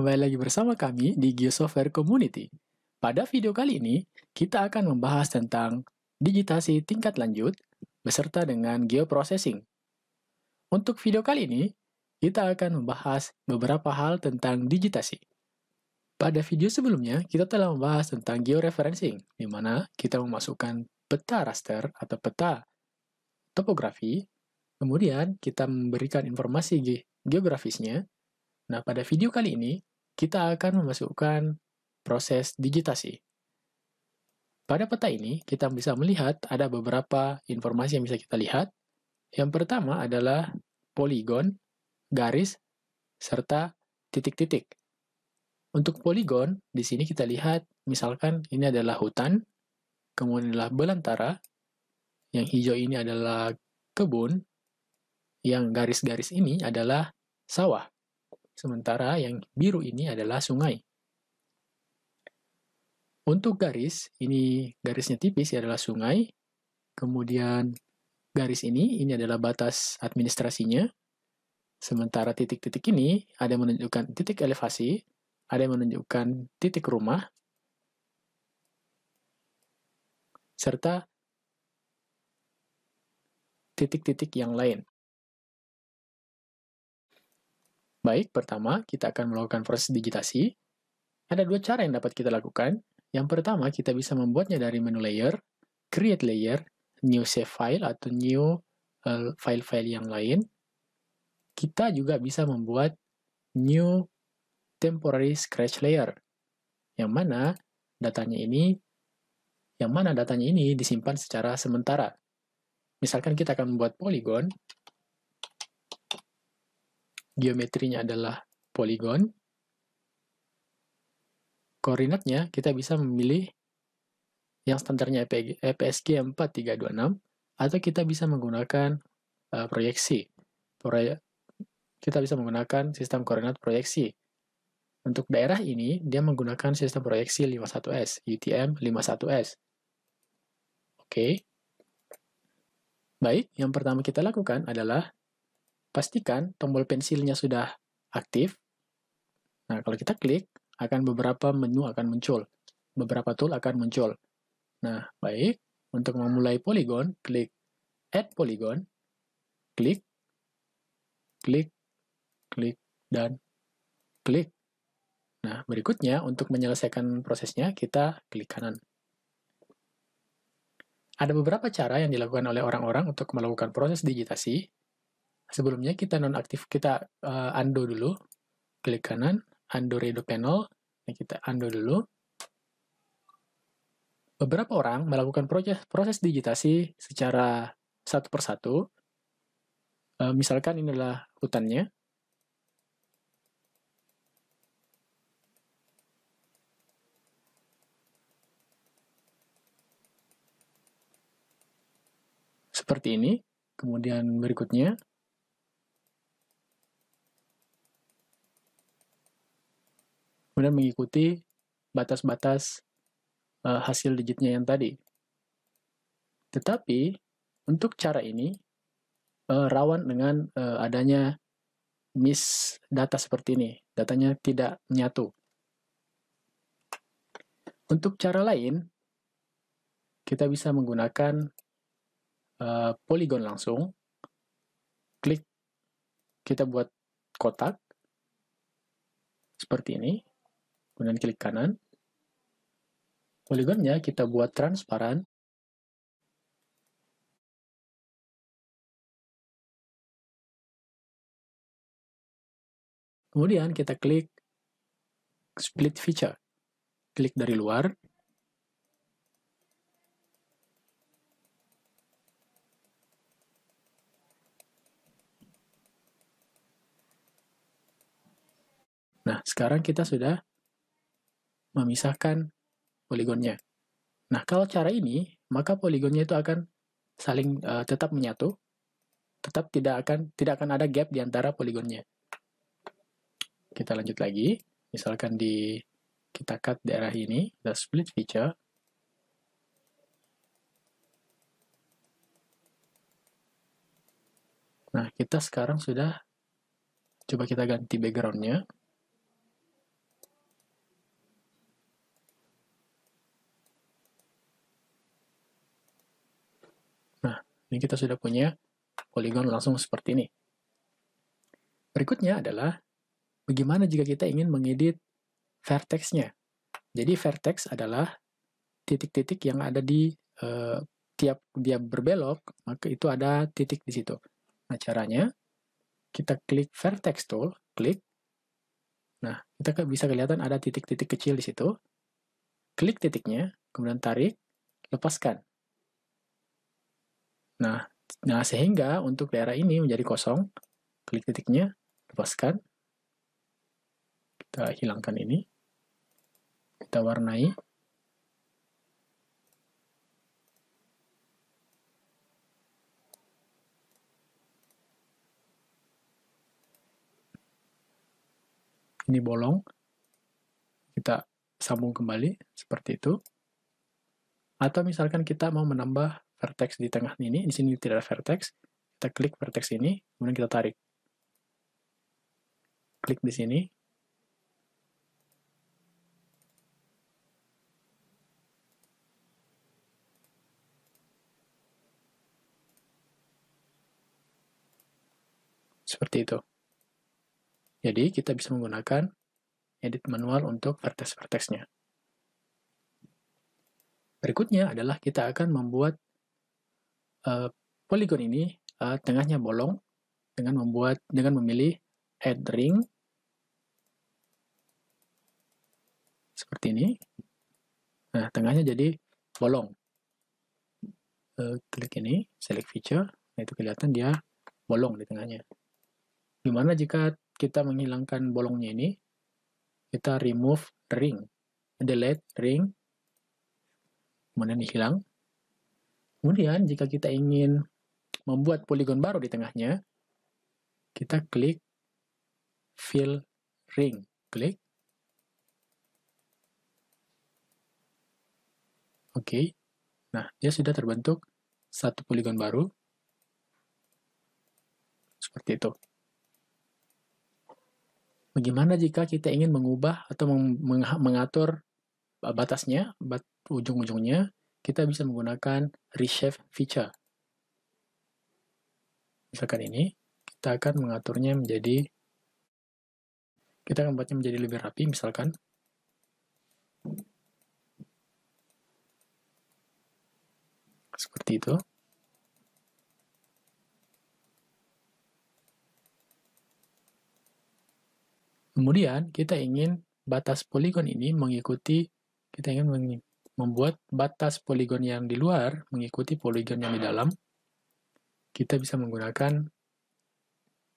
kembali lagi bersama kami di GeoSoftware Community. Pada video kali ini, kita akan membahas tentang digitasi tingkat lanjut beserta dengan geoprocessing. Untuk video kali ini, kita akan membahas beberapa hal tentang digitasi. Pada video sebelumnya, kita telah membahas tentang georeferencing, di mana kita memasukkan peta raster atau peta topografi, kemudian kita memberikan informasi geografisnya. Nah, pada video kali ini, kita akan memasukkan proses digitasi. Pada peta ini, kita bisa melihat ada beberapa informasi yang bisa kita lihat. Yang pertama adalah poligon, garis, serta titik-titik. Untuk poligon, di sini kita lihat, misalkan ini adalah hutan, kemudian adalah belantara, yang hijau ini adalah kebun, yang garis-garis ini adalah sawah. Sementara yang biru ini adalah sungai. Untuk garis, ini garisnya tipis, ya adalah sungai. Kemudian garis ini adalah batas administrasinya. Sementara titik-titik ini ada yang menunjukkan titik elevasi, ada yang menunjukkan titik rumah, serta titik-titik yang lain. Baik, pertama kita akan melakukan proses digitasi. Ada dua cara yang dapat kita lakukan. Yang pertama, kita bisa membuatnya dari menu layer, create layer, new save file, atau new file-file yang lain. Kita juga bisa membuat new temporary scratch layer, yang mana datanya ini disimpan secara sementara. Misalkan kita akan membuat poligon, geometrinya adalah poligon, koordinatnya kita bisa memilih yang standarnya EPSG 4326, atau kita bisa menggunakan proyeksi. Kita bisa menggunakan sistem koordinat proyeksi. Untuk daerah ini, dia menggunakan sistem proyeksi 51S, UTM 51S. Oke. Baik, yang pertama kita lakukan adalah pastikan tombol pensilnya sudah aktif. Nah, kalau kita klik, beberapa menu akan muncul. Beberapa tool akan muncul. Nah, baik. Untuk memulai poligon, klik Add Polygon, klik, dan klik. Nah, berikutnya, untuk menyelesaikan prosesnya, kita klik kanan. Ada beberapa cara yang dilakukan oleh orang-orang untuk melakukan proses digitasi. Sebelumnya, kita undo dulu. Klik kanan, undo redo panel. Nah, kita undo dulu. Beberapa orang melakukan proses digitasi secara satu persatu. Misalkan ini adalah hutannya. Seperti ini. Kemudian berikutnya, kemudian mengikuti batas-batas hasil digitnya yang tadi. Tetapi, untuk cara ini, rawan dengan adanya miss data seperti ini. Datanya tidak menyatu. Untuk cara lain, kita bisa menggunakan poligon langsung. Klik, kita buat kotak. Seperti ini. Kemudian klik kanan. Poligonnya kita buat transparan. Kemudian kita klik split feature. Klik dari luar. Nah, sekarang kita sudah memisahkan poligonnya. Nah, kalau cara ini, maka poligonnya itu akan saling tetap menyatu, tetap tidak akan ada gap di antara poligonnya. Kita lanjut lagi, misalkan kita cut daerah ini, the split feature. Nah, kita sekarang sudah, coba kita ganti background-nya. Ini kita sudah punya poligon langsung seperti ini. Berikutnya adalah bagaimana jika kita ingin mengedit vertex-nya. Jadi vertex adalah titik-titik yang ada di tiap dia berbelok, maka itu ada titik di situ. Nah, caranya kita klik vertex tool, klik. Nah, kita bisa kelihatan ada titik-titik kecil di situ. Klik titiknya, kemudian tarik, lepaskan. Nah, sehingga untuk daerah ini menjadi kosong, klik titiknya, lepaskan. Kita hilangkan ini. Kita warnai. Ini bolong. Kita sambung kembali seperti itu. Atau misalkan kita mau menambah vertex di tengah ini, di sini tidak ada vertex, kita klik vertex ini, kemudian kita tarik. Klik di sini. Seperti itu. Jadi, kita bisa menggunakan edit manual untuk vertex-vertexnya. Berikutnya adalah kita akan membuat poligon ini tengahnya bolong dengan memilih add ring seperti ini. Nah, tengahnya jadi bolong. Klik ini, select feature, nah itu kelihatan dia bolong di tengahnya. Gimana jika kita menghilangkan bolongnya ini? Kita remove ring, delete ring, kemudian hilang. Kemudian jika kita ingin membuat poligon baru di tengahnya, kita klik fill ring, klik. Oke. Nah, dia sudah terbentuk satu poligon baru. Seperti itu. Bagaimana jika kita ingin mengubah atau mengatur batasnya, ujung-ujungnya, kita bisa menggunakan reshape feature. Misalkan ini, kita akan mengaturnya menjadi, kita akan membuatnya menjadi lebih rapi, misalkan. Seperti itu. Kemudian, kita ingin batas poligon ini mengikuti, kita ingin membuat batas poligon yang di luar mengikuti poligon yang di dalam. Kita bisa menggunakan,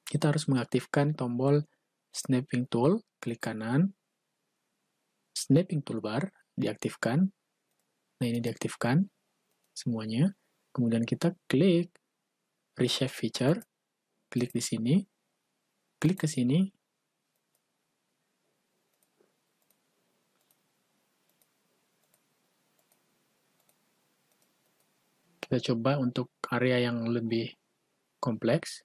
kita harus mengaktifkan tombol snapping tool, klik kanan, snapping toolbar, diaktifkan. Nah, ini diaktifkan semuanya. Kemudian kita klik reshape feature, klik di sini, klik ke sini. Kita coba untuk area yang lebih kompleks.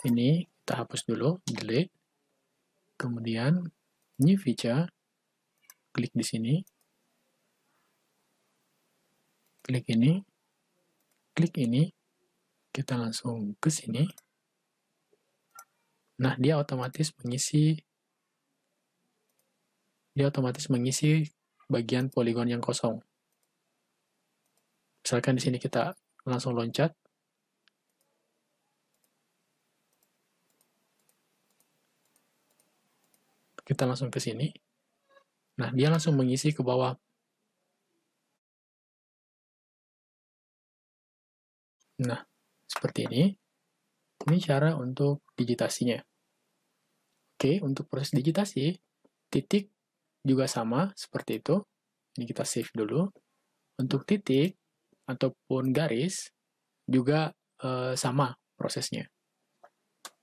Ini kita hapus dulu, delete. Kemudian new feature, klik di sini. Klik ini. Klik ini. Kita langsung ke sini. Nah, dia otomatis mengisi bagian poligon yang kosong. Misalkan di sini kita langsung loncat. Kita langsung ke sini. Nah, dia langsung mengisi ke bawah. Nah, seperti ini. Ini cara untuk digitasinya. Oke, untuk proses digitasi, titik juga sama seperti itu. Ini kita save dulu. Untuk titik ataupun garis juga sama prosesnya.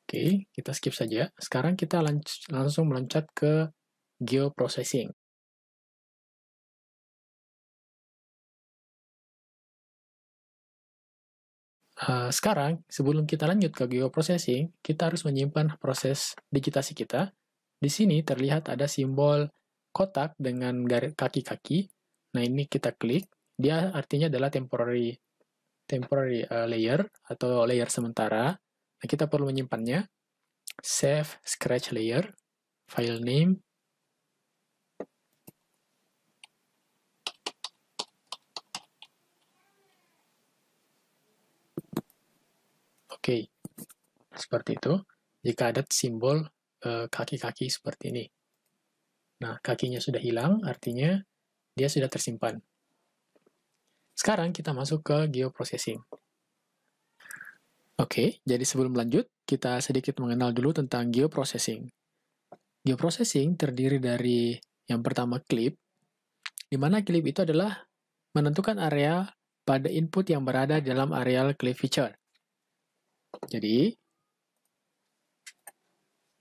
Oke, kita skip saja. Sekarang kita langsung meloncat ke geoprocessing. Sekarang, sebelum kita lanjut ke geoprocessing, kita harus menyimpan proses digitasi kita. Di sini terlihat ada simbol kotak dengan kaki-kaki. Nah, ini kita klik. Dia artinya adalah temporary temporary layer atau layer sementara. Nah, kita perlu menyimpannya. Save scratch layer, file name, oke, seperti itu. Jika ada simbol kaki-kaki seperti ini. Nah, kakinya sudah hilang, artinya dia sudah tersimpan. Sekarang kita masuk ke geoprocessing. Oke, jadi sebelum lanjut, kita sedikit mengenal dulu tentang geoprocessing. Geoprocessing terdiri dari yang pertama clip, di mana clip itu adalah menentukan area pada input yang berada dalam areal clip feature. Jadi,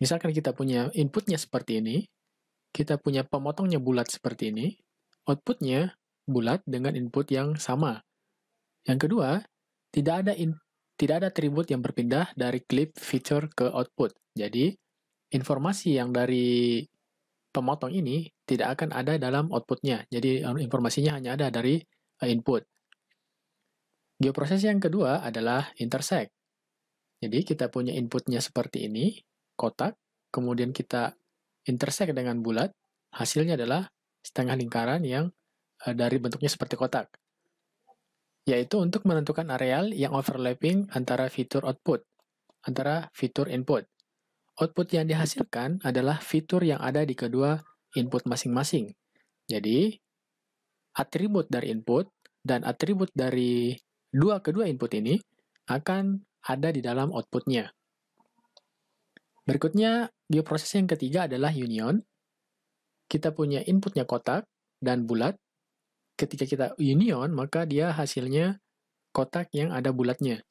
misalkan kita punya inputnya seperti ini, kita punya pemotongnya bulat seperti ini, outputnya bulat dengan input yang sama. Yang kedua, tidak ada atribut yang berpindah dari clip feature ke output. Jadi, informasi yang dari pemotong ini tidak akan ada dalam outputnya. Jadi, informasinya hanya ada dari input. Geoproses yang kedua adalah intersect. Jadi, kita punya inputnya seperti ini, kotak, kemudian kita intersect dengan bulat, hasilnya adalah setengah lingkaran yang dari bentuknya seperti kotak. Yaitu untuk menentukan areal yang overlapping antara fitur output, antara fitur input. Output yang dihasilkan adalah fitur yang ada di kedua input masing-masing. Jadi, atribut dari input dan atribut dari kedua input ini akan ada di dalam outputnya. Berikutnya, geoproses yang ketiga adalah union. Kita punya inputnya kotak dan bulat. Ketika kita union, maka dia hasilnya kotak yang ada bulatnya.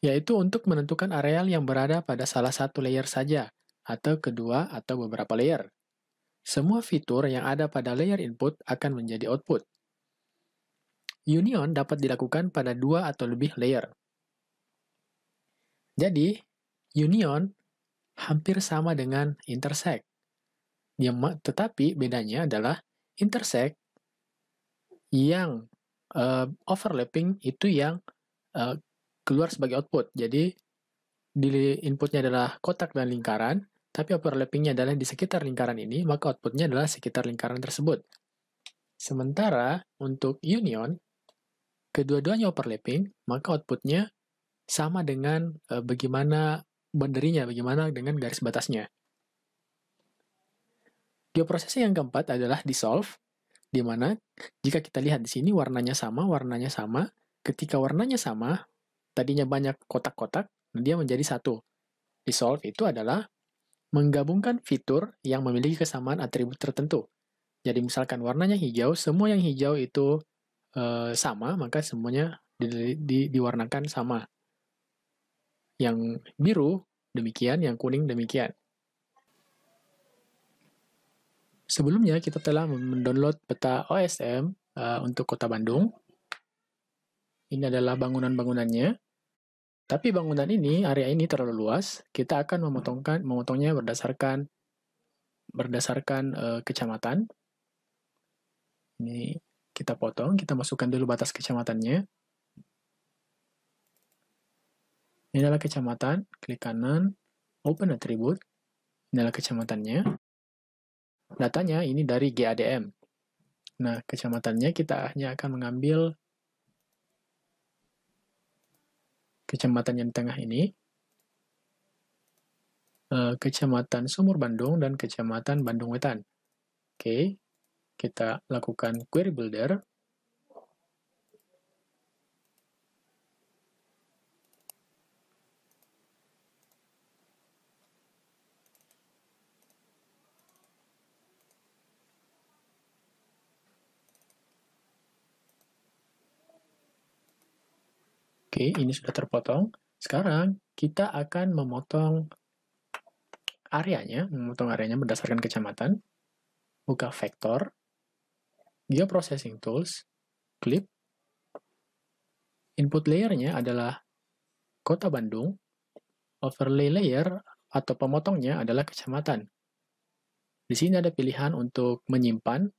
Yaitu untuk menentukan areal yang berada pada salah satu layer saja, atau kedua atau beberapa layer. Semua fitur yang ada pada layer input akan menjadi output. Union dapat dilakukan pada dua atau lebih layer. Jadi, union hampir sama dengan intersect. Tetapi bedanya adalah intersect yang overlapping itu yang keluar sebagai output. Jadi, di inputnya adalah kotak dan lingkaran, tapi overlappingnya adalah di sekitar lingkaran ini, maka outputnya adalah sekitar lingkaran tersebut. Sementara untuk union, kedua-duanya overlapping, maka outputnya sama dengan bagaimana boundary-nya, bagaimana dengan garis batasnya. Geoprosesing yang keempat adalah dissolve, di mana jika kita lihat di sini warnanya sama, ketika warnanya sama, tadinya banyak kotak-kotak, dia menjadi satu. Dissolve itu adalah menggabungkan fitur yang memiliki kesamaan atribut tertentu. Jadi misalkan warnanya hijau, semua yang hijau itu sama, maka semuanya diwarnakan sama. Yang biru demikian, yang kuning demikian. Sebelumnya kita telah mendownload peta OSM untuk Kota Bandung. Ini adalah bangunan-bangunannya. Tapi bangunan ini, area ini terlalu luas. Kita akan memotongnya berdasarkan kecamatan. Ini kita potong, kita masukkan dulu batas kecamatannya. Ini adalah kecamatan, klik kanan, open attribute. Ini adalah kecamatannya. Datanya ini dari GADM. Nah, kecamatannya kita hanya akan mengambil kecamatan yang tengah ini, Kecamatan Sumur Bandung dan Kecamatan Bandung Wetan. Oke, kita lakukan query builder. Oke, ini sudah terpotong. Sekarang kita akan memotong areanya berdasarkan kecamatan. Buka vektor, geoprocessing tools, clip. Input layernya adalah Kota Bandung. Overlay layer atau pemotongnya adalah kecamatan. Di sini ada pilihan untuk menyimpan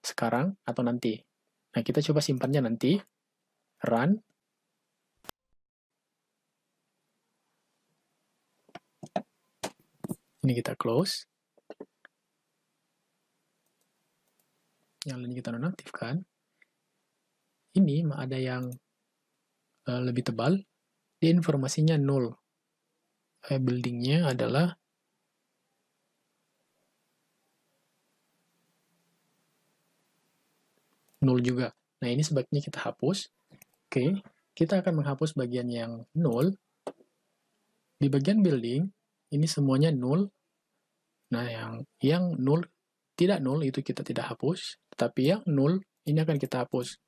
sekarang atau nanti. Nah, kita coba simpannya nanti. run. Ini kita close. Yang lain kita nonaktifkan. Ini ada yang lebih tebal. Di informasinya 0. Buildingnya adalah nol juga. Nah, ini sebaiknya kita hapus. Oke, kita akan menghapus bagian yang 0. Di bagian building, ini semuanya 0. Nah, yang 0, tidak 0, itu kita tidak hapus. Tetapi yang 0, ini akan kita hapus.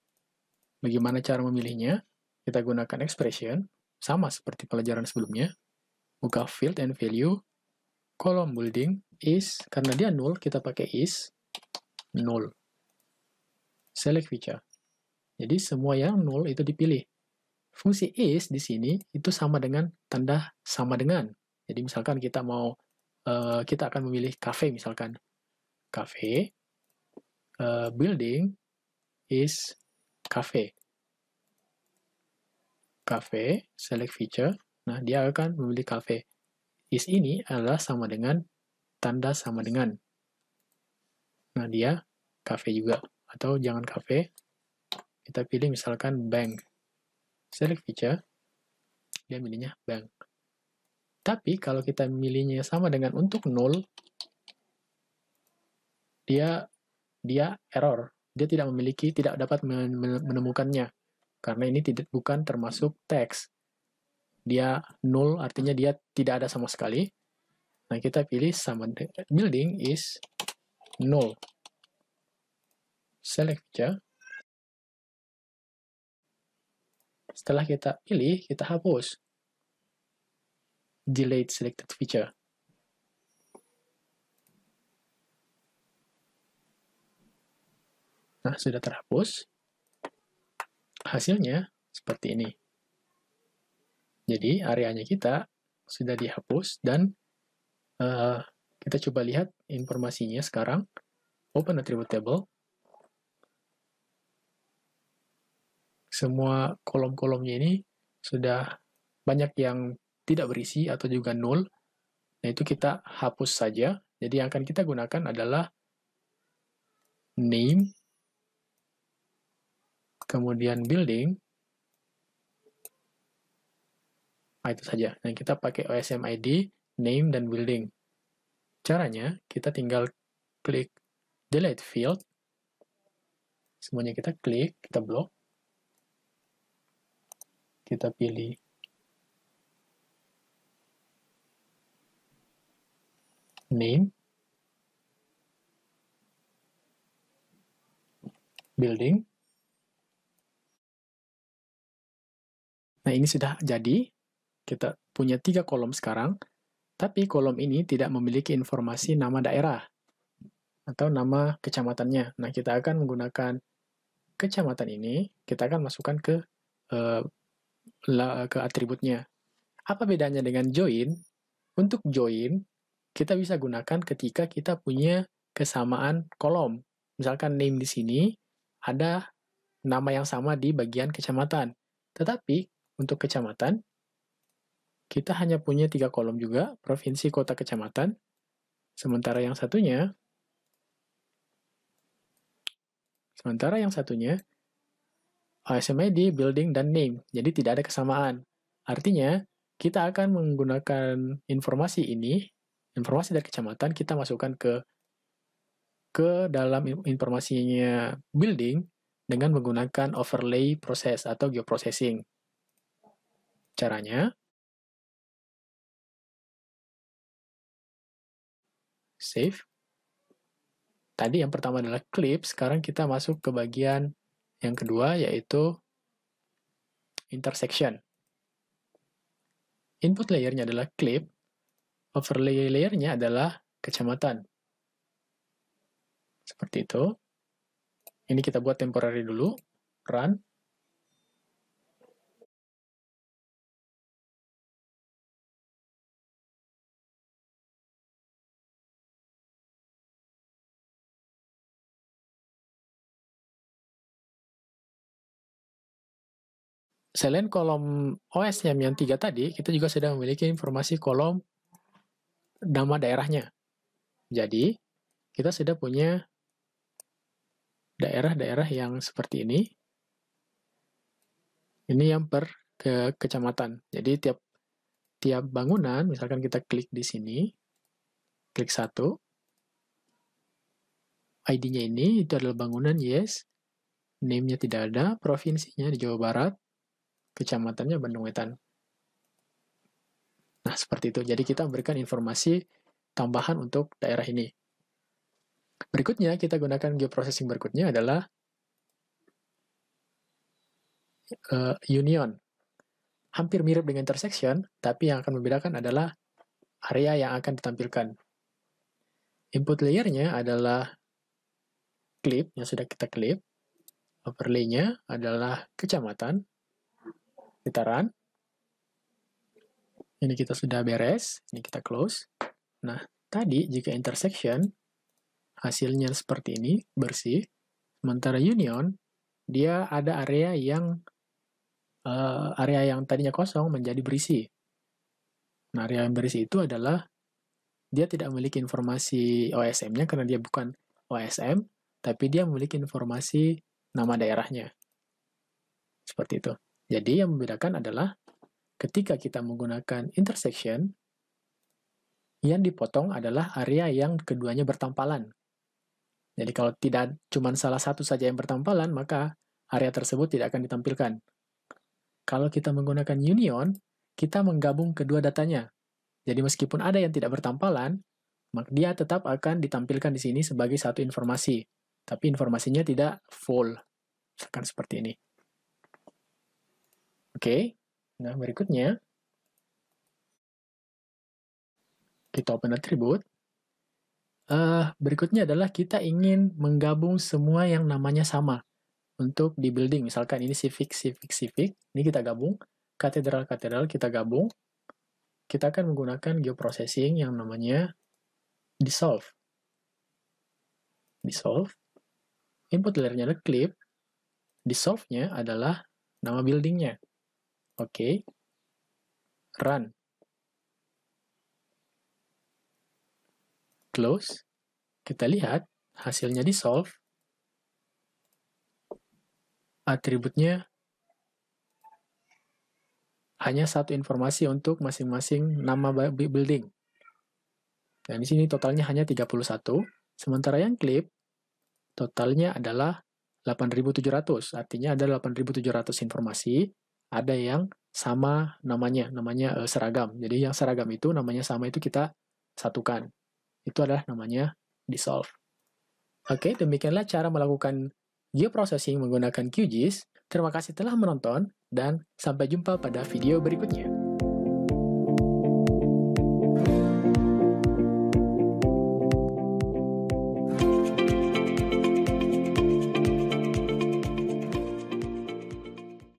Bagaimana cara memilihnya? Kita gunakan expression, sama seperti pelajaran sebelumnya. Buka field and value, kolom building, is, karena dia 0, kita pakai is, 0. Select feature. Jadi semua yang 0 itu dipilih. Fungsi is di sini itu sama dengan tanda sama dengan. Jadi misalkan kita kita akan memilih cafe misalkan. Cafe, building is cafe. Cafe, select feature. Nah, dia akan memilih cafe. Is ini adalah sama dengan tanda sama dengan. Nah, dia cafe juga. Atau jangan cafe, kita pilih misalkan bank. Select feature, dia milihnya bank. Tapi kalau kita milihnya sama dengan untuk 0, dia error. Dia tidak dapat menemukannya. Karena ini bukan termasuk teks. Dia 0, artinya dia tidak ada sama sekali. Nah, kita pilih sama building is 0. Select feature. Setelah kita pilih, kita hapus. Delete selected feature. Nah, sudah terhapus. Hasilnya seperti ini. Jadi, areanya kita sudah dihapus dan kita coba lihat informasinya sekarang. Open attribute table. Semua kolom-kolomnya ini sudah banyak yang tidak berisi atau juga nol. Nah, itu kita hapus saja. Jadi yang akan kita gunakan adalah name, kemudian building. Nah, itu saja. Nah, kita pakai OSM ID, name, dan building. Caranya, kita tinggal klik delete field. Semuanya kita klik, kita blok. Kita pilih name, building. Nah, ini sudah jadi. Kita punya 3 kolom sekarang, tapi kolom ini tidak memiliki informasi nama daerah atau nama kecamatannya. Nah, kita akan menggunakan kecamatan ini, kita akan masukkan ke atributnya. Apa bedanya dengan join? Untuk join, kita bisa gunakan ketika kita punya kesamaan kolom. Misalkan name di sini, ada nama yang sama di bagian kecamatan. Tetapi, untuk kecamatan, kita hanya punya 3 kolom juga, provinsi, kota, kecamatan. Sementara yang satunya, OSMID, building, dan name. Jadi tidak ada kesamaan. Artinya, kita akan menggunakan informasi ini, informasi dari kecamatan, kita masukkan ke dalam informasinya building dengan menggunakan overlay proses atau geoprocessing. Caranya, save. Tadi yang pertama adalah clip, sekarang kita masuk ke bagian yang kedua, yaitu intersection. Input layernya adalah clip, overlay layernya adalah kecamatan. Seperti itu. Ini kita buat temporary dulu, run. selain kolom OS-nya yang 3 tadi, kita juga sudah memiliki informasi kolom nama daerahnya. Jadi, kita sudah punya daerah-daerah yang seperti ini. Ini yang per kecamatan. Jadi, tiap bangunan, misalkan kita klik di sini, klik 1, ID-nya ini, itu adalah bangunan, yes. Name-nya tidak ada, provinsinya di Jawa Barat, kecamatannya Bandung Wetan. Nah, seperti itu. Jadi kita memberikan informasi tambahan untuk daerah ini. Berikutnya, kita gunakan geoprocessing berikutnya adalah union. Hampir mirip dengan intersection, tapi yang akan membedakan adalah area yang akan ditampilkan. Input layer-nya adalah clip, yang sudah kita clip. Overlay-nya adalah kecamatan. Kita run. Ini kita sudah beres, ini kita close. Nah, tadi jika intersection, hasilnya seperti ini, bersih. Sementara union, dia ada area yang tadinya kosong menjadi berisi. Nah, area yang berisi itu adalah dia tidak memiliki informasi OSM-nya karena dia bukan OSM, tapi dia memiliki informasi nama daerahnya. Seperti itu. Jadi yang membedakan adalah ketika kita menggunakan intersection, yang dipotong adalah area yang keduanya bertampalan. Jadi kalau tidak cuma salah satu saja yang bertampalan, maka area tersebut tidak akan ditampilkan. Kalau kita menggunakan union, kita menggabung kedua datanya. Jadi meskipun ada yang tidak bertampalan, maka dia tetap akan ditampilkan di sini sebagai satu informasi. Tapi informasinya tidak full. Misalkan seperti ini. Oke, nah berikutnya, kita open attribute. Berikutnya adalah kita ingin menggabung semua yang namanya sama untuk di building. Misalkan ini civic. Ini kita gabung. Katedral kita gabung. Kita akan menggunakan geoprocessing yang namanya dissolve. Input layer-nya adalah clip. Dissolve-nya adalah nama building-nya. Oke. Run. Close. Kita lihat hasilnya dissolve. Atributnya hanya satu informasi untuk masing-masing nama building. Dan di sini totalnya hanya 31. Sementara yang clip, totalnya adalah 8.700. Artinya ada 8.700 informasi. Ada yang sama namanya seragam. Jadi yang seragam itu namanya sama itu kita satukan. Itu adalah namanya dissolve. Oke, demikianlah cara melakukan geoprocessing menggunakan QGIS. Terima kasih telah menonton, dan sampai jumpa pada video berikutnya.